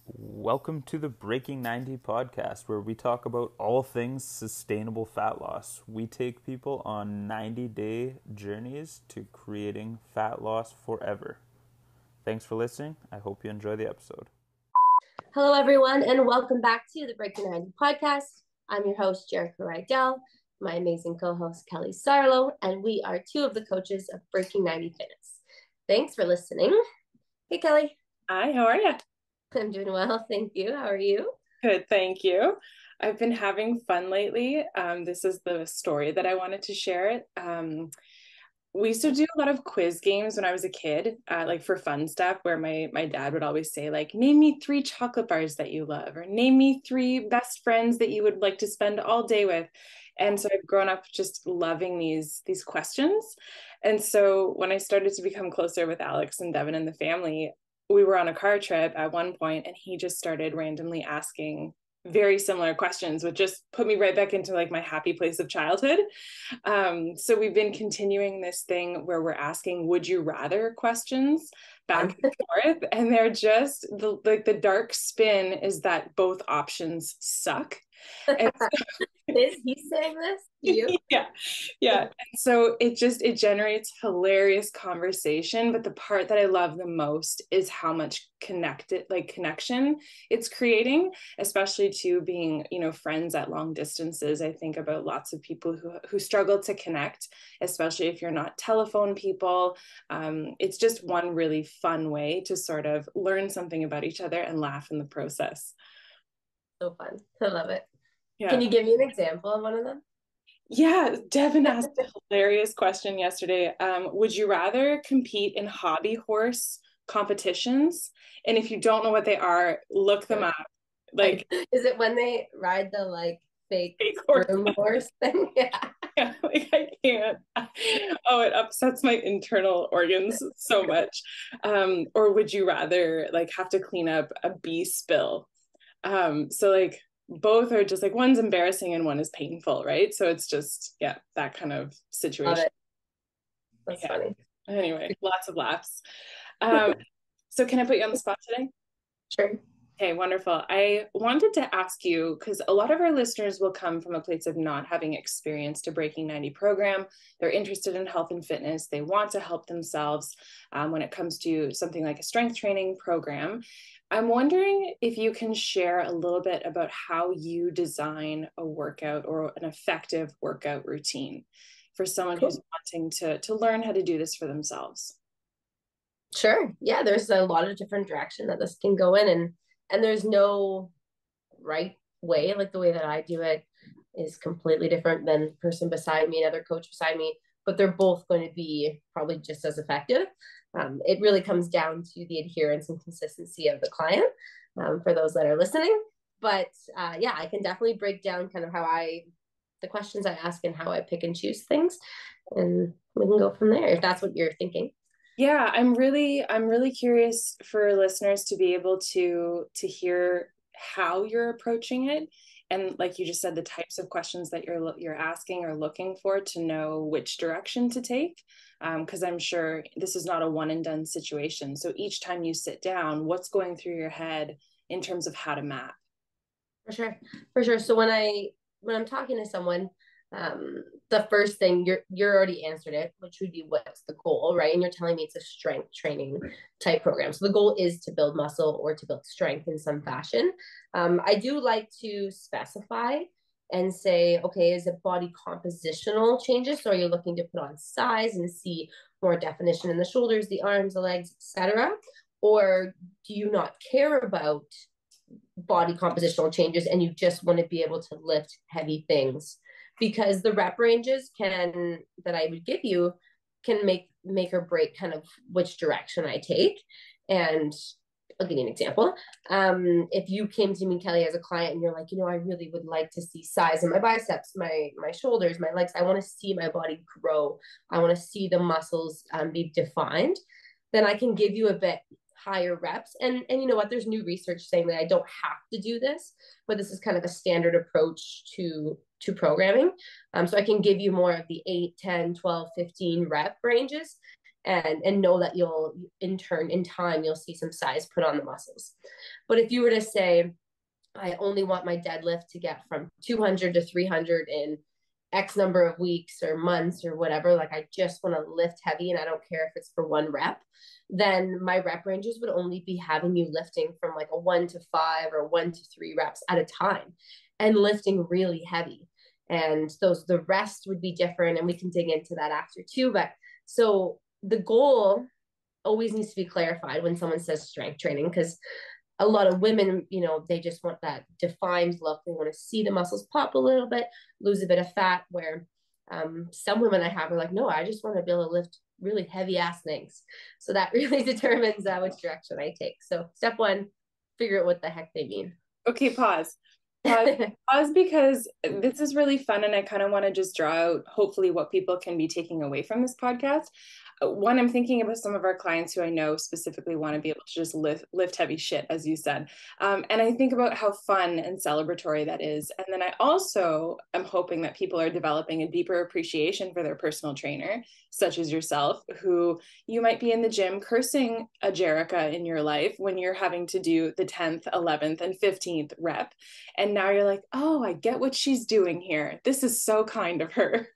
Welcome to the Breaking 90 podcast, where we talk about all things sustainable fat loss. We take people on 90-day journeys to creating fat loss forever. Thanks for listening. I hope you enjoy the episode. Hello, everyone, and welcome back to the Breaking 90 podcast. I'm your host, Jerrika Kelly, my amazing co-host, Kelly Sarlo, and we are two of the coaches of Breaking 90 Fitness. Thanks for listening. Hey, Kelly. Hi, how are you? I'm doing well, thank you. How are you? Good, thank you. I've been having fun lately. This is the story that I wanted to share. We used to do a lot of quiz games when I was a kid, like for fun stuff, where my dad would always say, like, name me 3 chocolate bars that you love, or name me 3 best friends that you would like to spend all day with. And so I've grown up just loving these questions. And so when I started to become closer with Alex and Devin and the family, we were on a car trip at one point, and he just started randomly asking very similar questions, which just put me right back into like my happy place of childhood. So we've been continuing this thing where we're asking would you rather questions back and forth, and they're just the dark spin is that both options suck. And so, is he saying this to you? Yeah. And so it generates hilarious conversation. But the part that I love the most is how much connection it's creating, especially to being, friends at long distances. I think about lots of people who struggle to connect, especially if you're not telephone people. It's just one really fun way to sort of learn something about each other and laugh in the process. So fun. I love it. Yeah. Can you give me an example of one of them? Yeah, Devin asked a hilarious question yesterday. Would you rather compete in hobby horse competitions? And if you don't know what they are, look them up. Like, is it when they ride the fake horse thing? Yeah, I can't. Oh, it upsets my internal organs so much. Or would you rather have to clean up a bee spill? So both are just one's embarrassing and one is painful, right? So it's just, that kind of situation. Love it. That's funny. Anyway, lots of laughs. So can I put you on the spot today? Sure. Okay, wonderful. I wanted to ask you, because a lot of our listeners will come from a place of not having experienced a Breaking 90 program. They're interested in health and fitness. They want to help themselves when it comes to something like a strength training program. I'm wondering if you can share a little bit about how you design a workout or an effective workout routine for someone who's wanting to learn how to do this for themselves. Sure. Yeah, there's a lot of different direction that this can go in, and there's no right way. Like the way that I do it is completely different than the person beside me, another coach beside me, but they're both going to be probably just as effective. It really comes down to the adherence and consistency of the client for those that are listening. But I can definitely break down kind of the questions I ask and how I pick and choose things. And we can go from there if that's what you're thinking. Yeah, I'm really curious for listeners to be able to hear how you're approaching it. And like you just said, the types of questions that you're asking or looking for to know which direction to take. Because I'm sure this is not a one and done situation. So each time you sit down, what's going through your head in terms of how to map? For sure. So when I'm talking to someone, the first thing you're already answered it, which would be what's the goal, right? And you're telling me it's a strength training type program. So the goal is to build muscle or to build strength in some fashion. I do like to specify and say, okay, is it body compositional changes? So are you looking to put on size and see more definition in the shoulders, the arms, the legs, etc.? Or do you not care about body compositional changes and you just want to be able to lift heavy things? Because the rep ranges that I would give you can make or break kind of which direction I take. And I'll give you an example. If you came to me, Kelly, as a client, and you're like, I really would like to see size in my biceps, my shoulders, my legs. I want to see my body grow. I want to see the muscles be defined. Then I can give you a bit higher reps. And you know what? There's new research saying that I don't have to do this, but this is kind of a standard approach to programming. So I can give you more of the 8, 10, 12, 15 rep ranges, and know that you'll in time you'll see some size put on the muscles. But if you were to say, I only want my deadlift to get from 200 to 300 in X number of weeks or months or whatever, like I just want to lift heavy and I don't care if it's for one rep, then my rep ranges would only be having you lifting from like a 1 to 5 or 1 to 3 reps at a time and lifting really heavy. And the rest would be different, and we can dig into that after too. But so the goal always needs to be clarified when someone says strength training, because a lot of women, they just want that defined look. They want to see the muscles pop a little bit, lose a bit of fat, where some women I have are like, no, I just want to be able to lift really heavy ass things. So that really determines which direction I take. So step one, figure out what the heck they mean. Okay, pause. Pause, because this is really fun, and I kind of want to just draw out hopefully what people can be taking away from this podcast. One, I'm thinking about some of our clients who I know specifically want to be able to just lift heavy shit, as you said. And I think about how fun and celebratory that is. And then I also am hoping that people are developing a deeper appreciation for their personal trainer, such as yourself, who you might be in the gym cursing a Jerrika in your life when you're having to do the 10th, 11th, and 15th rep. And now you're like, oh, I get what she's doing here. This is so kind of her.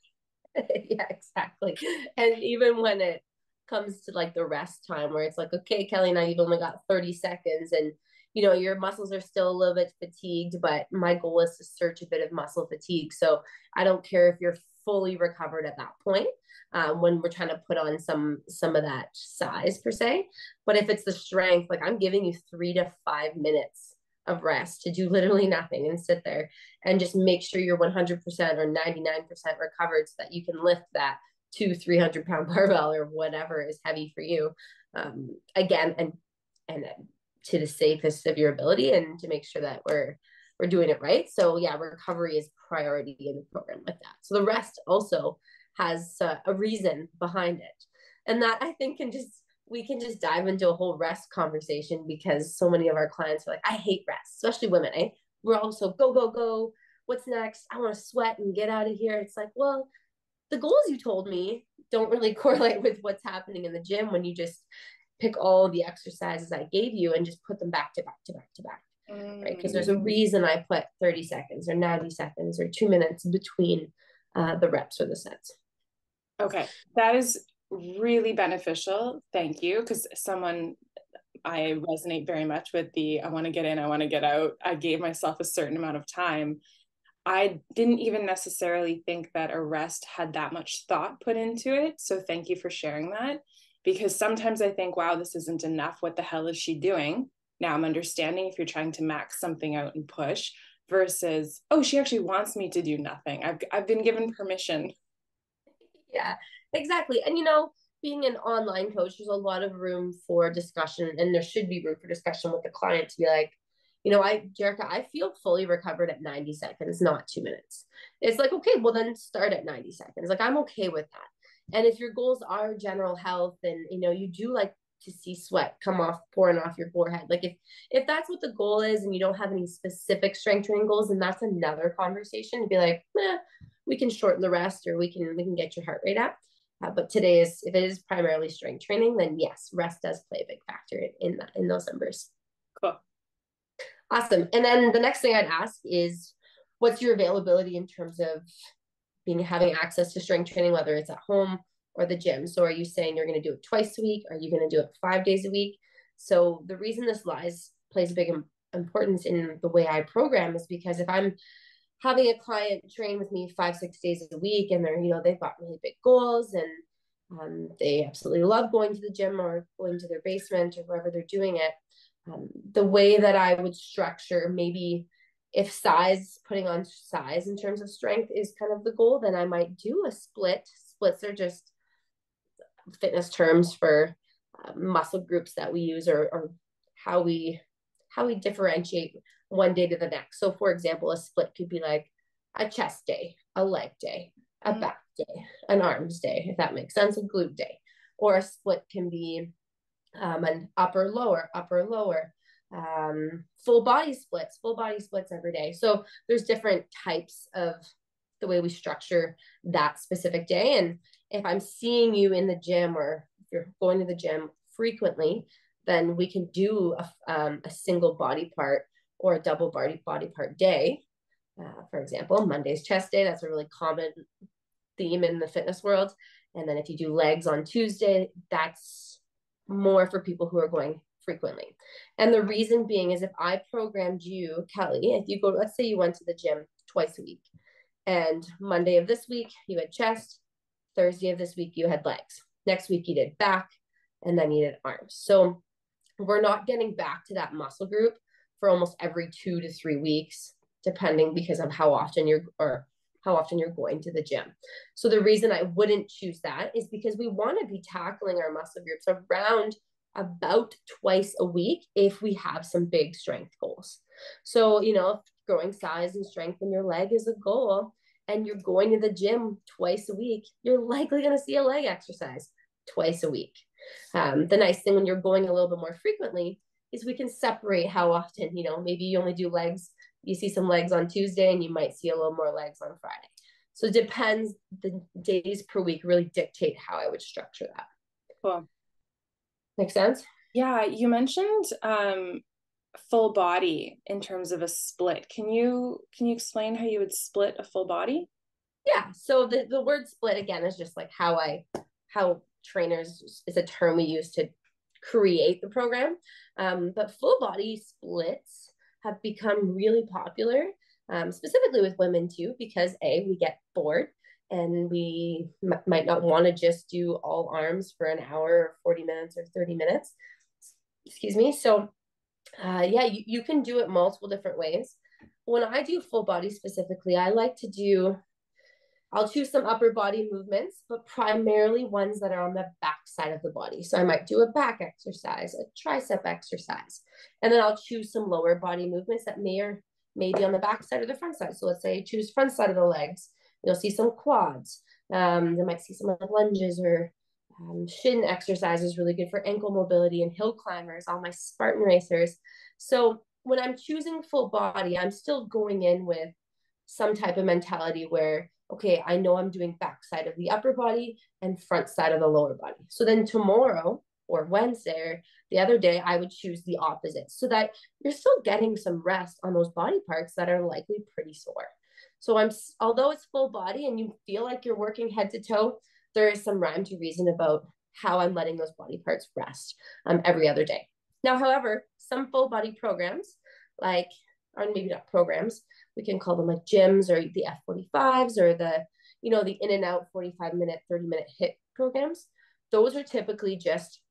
Yeah, exactly. And even when it comes to like the rest time, where it's like, okay, Kelly, now you've only got 30 seconds and your muscles are still a little bit fatigued, but my goal is to search a bit of muscle fatigue. So I don't care if you're fully recovered at that point, when we're trying to put on some of that size per se. But if it's the strength, like I'm giving you 3 to 5 minutes of rest to do literally nothing and sit there and just make sure you're 100% or 99% recovered, so that you can lift that 200-300 pound barbell or whatever is heavy for you, again, and to the safest of your ability, and to make sure that we're doing it right. So yeah, recovery is priority in a program like that. So the rest also has a reason behind it, and that I think we can just dive into a whole rest conversation, because so many of our clients are like, I hate rest, especially women. We're also go, go, go. What's next? I want to sweat and get out of here. It's like, well, the goals you told me don't really correlate with what's happening in the gym when you just pick all the exercises I gave you and just put them back to back to back to back, right? Because there's a reason I put 30 seconds or 90 seconds or 2 minutes between the reps or the sets. Okay, that is really beneficial. Thank you. Because I resonate very much with I want to get in, I want to get out. I gave myself a certain amount of time. I didn't even necessarily think that a rest had that much thought put into it. So thank you for sharing that, because sometimes I think, wow, this isn't enough. What the hell is she doing? Now I'm understanding if you're trying to max something out and push, versus, oh, she actually wants me to do nothing. I've been given permission. Yeah, exactly. And being an online coach, there's a lot of room for discussion, and there should be room for discussion with the client to be like, Jerrika, I feel fully recovered at 90 seconds, not 2 minutes. It's like, okay, well then start at 90 seconds. Like I'm okay with that. And if your goals are general health, and you do like to see sweat pouring off your forehead, like if that's what the goal is, and you don't have any specific strength training goals, then that's another conversation to be like, we can shorten the rest, or we can get your heart rate up. But if it is primarily strength training, then yes, rest does play a big factor in those numbers. Cool. Awesome. And then the next thing I'd ask is, what's your availability in terms of having access to strength training, whether it's at home or the gym? So are you saying you're going to do it twice a week? Are you going to do it 5 days a week? So the reason this plays a big importance in the way I program is because if I'm having a client train with me 5-6 days a week, and they've got really big goals, and they absolutely love going to the gym or going to their basement or wherever they're doing it, the way that I would structure, maybe if putting on size in terms of strength is kind of the goal, then I might do a split. Splits are just fitness terms for muscle groups that we use, or how we differentiate one day to the next. So for example, a split could be like a chest day, a leg day, a back day, an arms day, if that makes sense, a glute day. Or a split can be an upper lower, full body splits every day. So there's different types of the way we structure that specific day. And if I'm seeing you in the gym, or if you're going to the gym frequently, then we can do a single body part or a double body part day. For example, Monday's chest day. That's a really common theme in the fitness world. And then if you do legs on Tuesday, that's more for people who are going frequently. And the reason being is if I programmed you, Kelly, if you go, let's say you went to the gym twice a week, and Monday of this week you had chest, Thursday of this week you had legs, next week you did back, and then you did arms. So we're not getting back to that muscle group for almost every 2 to 3 weeks, depending because of how often you're going to the gym. So the reason I wouldn't choose that is because we want to be tackling our muscle groups around about twice a week if we have some big strength goals. So, if growing size and strength in your leg is a goal and you're going to the gym twice a week, you're likely going to see a leg exercise twice a week. The nice thing when you're going a little bit more frequently is we can separate how often, maybe you only do legs, you see some legs on Tuesday and you might see a little more legs on Friday. So it depends. The days per week really dictate how I would structure that. Cool. Make sense? Yeah, you mentioned full body in terms of a split. Can you explain how you would split a full body? Yeah. So the word split again is just like how trainers is a term we use to create the program. But full body splits have become really popular, specifically with women too, because we get bored and we might not want to just do all arms for an hour or 40 minutes or 30 minutes. Excuse me. So you can do it multiple different ways. When I do full body specifically, I'll choose some upper body movements, but primarily ones that are on the back side of the body. So I might do a back exercise, a tricep exercise, and then I'll choose some lower body movements that may be on the back side or the front side. So let's say I choose front side of the legs. You'll see some quads. You might see some lunges or shin exercises, really good for ankle mobility and hill climbers, all my Spartan racers. So when I'm choosing full body, I'm still going in with some type of mentality where, okay, I know I'm doing back side of the upper body and front side of the lower body. So then tomorrow or Wednesday or the other day, I would choose the opposite so that you're still getting some rest on those body parts that are likely pretty sore. So although it's full body and you feel like you're working head to toe, there is some rhyme to reason about how I'm letting those body parts rest every other day. Now, however, some full body programs, or maybe not programs, we can call them like gyms or the F45s or the in and out 45-minute, 30-minute HIIT programs. Those are typically just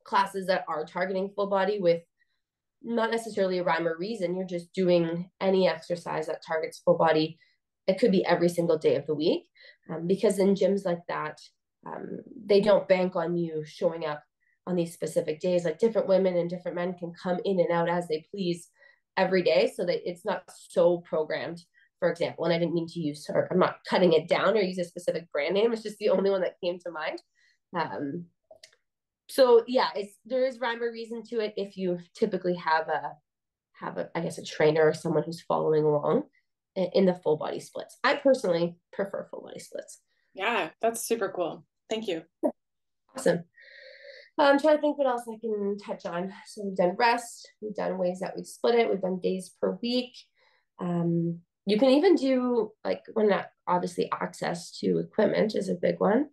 classes that are targeting full body with not necessarily a rhyme or reason. You're just doing any exercise that targets full body. It could be every single day of the week, because in gyms like that, they don't bank on you showing up on these specific days. Like different women and different men can come in and out as they please every day, so that it's not so programmed, for example. And I didn't mean to use, or I'm not cutting it down or use a specific brand name. It's just the only one that came to mind. So yeah, there is rhyme or reason to it if you typically have I guess a trainer or someone who's following along in the full body splits. I personally prefer full body splits. Yeah, that's super cool. Thank you. Awesome. I'm trying to think what else I can touch on. So we've done rest, we've done ways that we split it, we've done days per week. You can even do when that obviously access to equipment is a big one.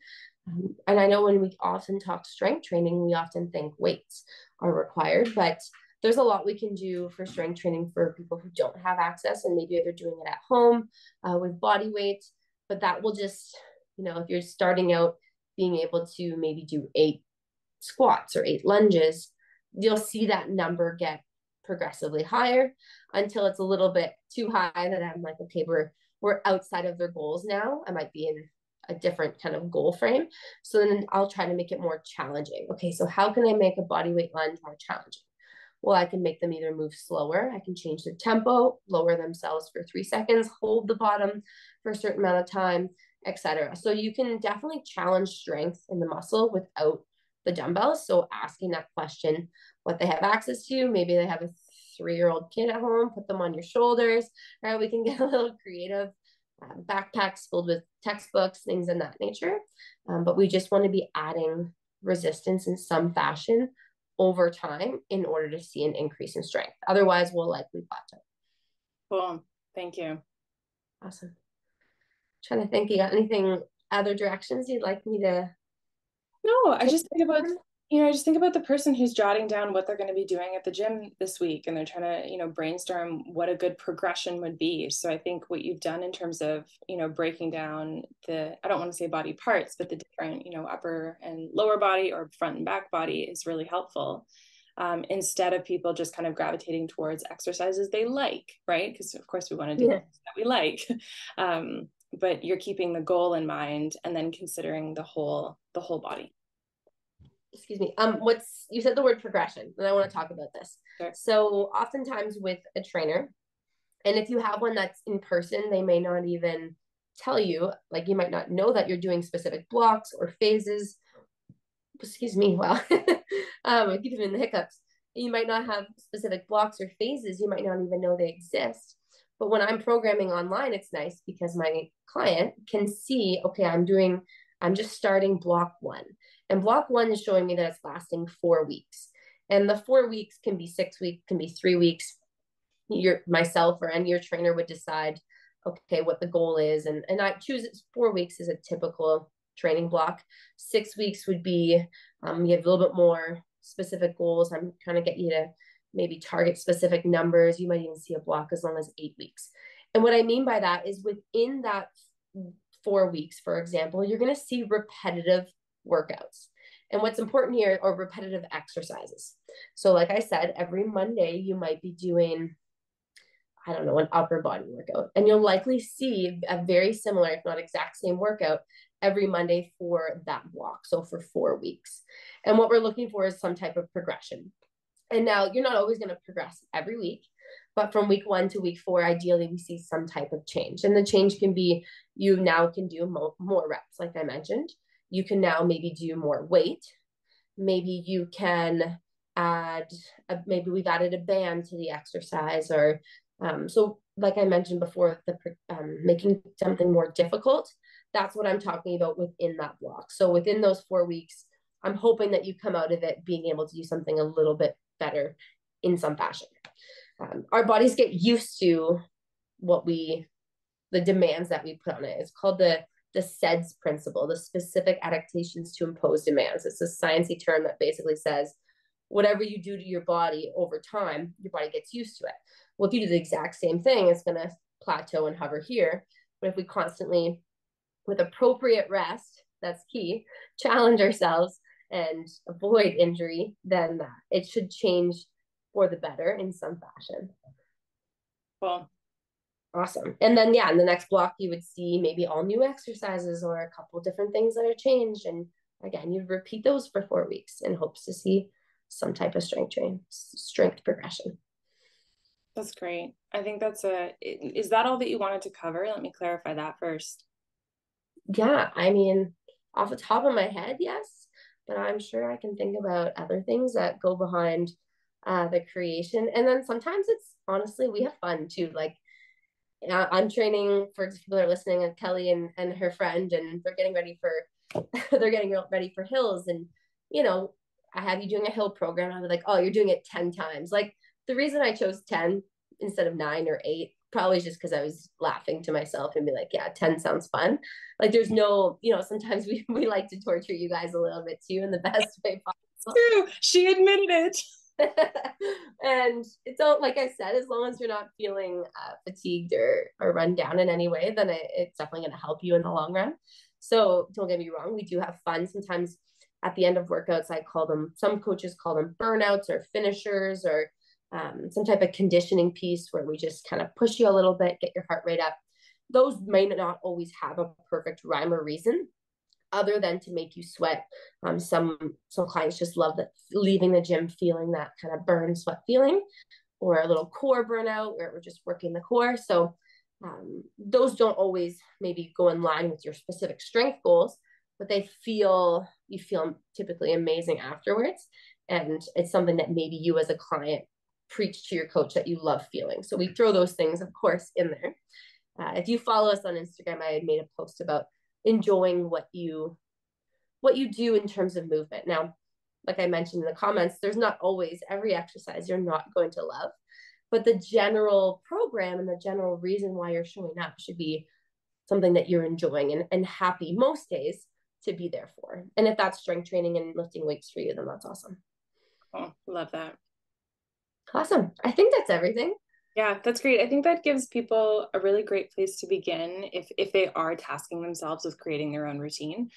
And I know when we often talk strength training, we often think weights are required, but there's a lot we can do for strength training for people who don't have access, and maybe they're doing it at home with body weight. But that will just, if you're starting out, being able to maybe do 8 squats or 8 lunges, you'll see that number get progressively higher until it's a little bit too high that I'm like, okay, we're outside of their goals now. I might be in a different kind of goal frame. So then I'll try to make it more challenging. Okay, so how can I make a body weight lunge more challenging? Well, I can make them either move slower. I can change the tempo, lower themselves for 3 seconds, hold the bottom for a certain amount of time, etc. So you can definitely challenge strength in the muscle without the dumbbells. So asking that question, what they have access to, maybe they have a 3-year-old kid at home, put them on your shoulders, right? We can get a little creative backpacks filled with textbooks, things in that nature. But we just want to be adding resistance in some fashion over time in order to see an increase in strength. Otherwise, we'll likely plateau. Cool. Thank you. Awesome. Trying to think, you got anything, other directions you'd like me to? No, I just think about, I just think about the person who's jotting down what they're going to be doing at the gym this week, and they're trying to, brainstorm what a good progression would be. So I think what you've done in terms of, breaking down I don't want to say body parts, but the different, upper and lower body or front and back body is really helpful. Instead of people just kind of gravitating towards exercises they like, right? Because of course we want to do things that we like. But you're keeping the goal in mind and then considering the whole body. Excuse me. You said the word progression, and I want to talk about this. Sure. So oftentimes with a trainer, and if you have one that's in person, they may not even tell you, like you might not know that you're doing specific blocks or phases. Excuse me. Wow. I keep doing the hiccups. You might not have specific blocks or phases. You might not even know they exist. But when I'm programming online, it's nice because my client can see, okay, I'm just starting block 1. And block 1 is showing me that it's lasting 4 weeks. And the 4 weeks can be 6 weeks, can be 3 weeks. Myself or any your trainer would decide, okay, what the goal is. And I choose 4 weeks is a typical training block. 6 weeks would be, you have a little bit more specific goals. I'm trying to get you to maybe target specific numbers. You might even see a block as long as 8 weeks. And what I mean by that is within that 4 weeks, for example, you're going to see repetitive workouts. And what's important here are repetitive exercises. So like I said, every Monday you might be doing, I don't know, an upper body workout. And you'll likely see a very similar, if not exact same workout every Monday for that block. So for 4 weeks. And what we're looking for is some type of progression. And now you're not always going to progress every week, but from week 1 to week 4, ideally we see some type of change. And the change can be, you now can do more reps, like I mentioned. You can now maybe do more weight. Maybe you can maybe we've added a band to the exercise, or so like I mentioned before, making something more difficult. That's what I'm talking about within that block. So within those 4 weeks, I'm hoping that you come out of it being able to do something a little bit better in some fashion. Our bodies get used to the demands that we put on it. It's called the SEDS principle, the specific adaptations to impose demands. It's a sciencey term that basically says whatever you do to your body over time, your body gets used to it. Well, if you do the exact same thing, it's going to plateau and hover here. But if we constantly, with appropriate rest, that's key, challenge ourselves and avoid injury, then it should change for the better in some fashion. Cool. Awesome. And then, in the next block, you would see maybe all new exercises or a couple different things that are changed. And again, you'd repeat those for 4 weeks in hopes to see some type of strength progression. That's great. I think is that all that you wanted to cover? Let me clarify that first. Yeah, I mean, off the top of my head, yes, but I'm sure I can think about other things that go behind the creation. And then sometimes it's honestly, we have fun too. Like I'm training, for people that are listening, Kelly and her friend, and they're getting ready for hills. And, I have you doing a hill program. I'll be like, oh, you're doing it 10 times. Like the reason I chose 10 instead of 9 or 8, probably just because I was laughing to myself and be like, yeah, 10 sounds fun. Like there's no, sometimes we like to torture you guys a little bit too in the best way possible. True. She admitted it. And it's all, like I said, as long as you're not feeling fatigued or run down in any way, then it's definitely going to help you in the long run. So don't get me wrong, we do have fun. Sometimes at the end of workouts, some coaches call them burnouts or finishers, or some type of conditioning piece where we just kind of push you a little bit, get your heart rate up. Those may not always have a perfect rhyme or reason other than to make you sweat. Some clients just love that, leaving the gym feeling that kind of burn sweat feeling, or a little core burnout where we're just working the core. So those don't always maybe go in line with your specific strength goals, but you feel typically amazing afterwards. And it's something that maybe you as a client preach to your coach that you love feeling. So we throw those things, of course, in there. If you follow us on Instagram, I had made a post about enjoying what you do in terms of movement. Now, like I mentioned in the comments, there's not always every exercise you're not going to love, but the general program and the general reason why you're showing up should be something that you're enjoying and happy most days to be there for. And if that's strength training and lifting weights for you, then that's awesome. Oh, love that. Awesome. I think that's everything. Yeah, that's great. I think that gives people a really great place to begin if they are tasking themselves with creating their own routine.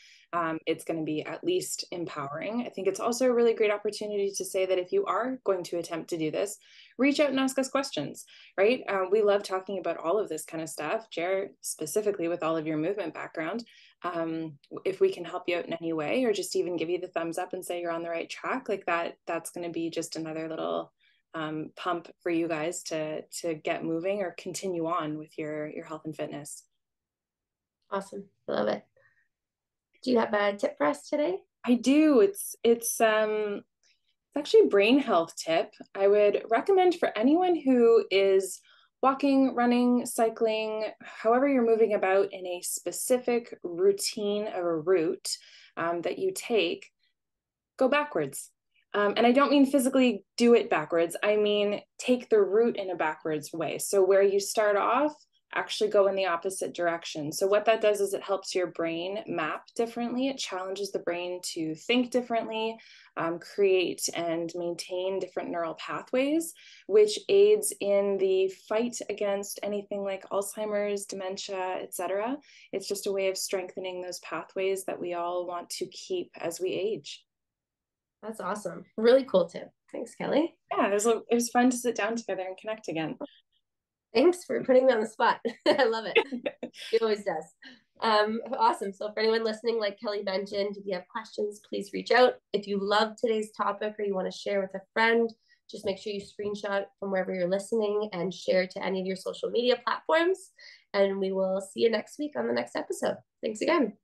It's going to be at least empowering. I think it's also a really great opportunity to say that if you are going to attempt to do this, reach out and ask us questions, right? We love talking about all of this kind of stuff. Jer, specifically with all of your movement background, if we can help you out in any way, or just even give you the thumbs up and say you're on the right track, like that's going to be just another little pump for you guys to get moving or continue on with your health and fitness. Awesome. I love it. Do you have a tip for us today? I do. It's actually a brain health tip. I would recommend for anyone who is walking, running, cycling, however you're moving about in a specific routine of a route that you take, go backwards. And I don't mean physically do it backwards. I mean, take the route in a backwards way. So where you start off, actually go in the opposite direction. So what that does is it helps your brain map differently. It challenges the brain to think differently, create and maintain different neural pathways, which aids in the fight against anything like Alzheimer's, dementia, etc. It's just a way of strengthening those pathways that we all want to keep as we age. That's awesome. Really cool tip. Thanks, Kelly. Yeah, it was fun to sit down together and connect again. Thanks for putting me on the spot. I love it. It always does. Awesome. So for anyone listening, like Kelly mentioned, if you have questions, please reach out. If you love today's topic or you want to share with a friend, just make sure you screenshot from wherever you're listening and share to any of your social media platforms. And we will see you next week on the next episode. Thanks again.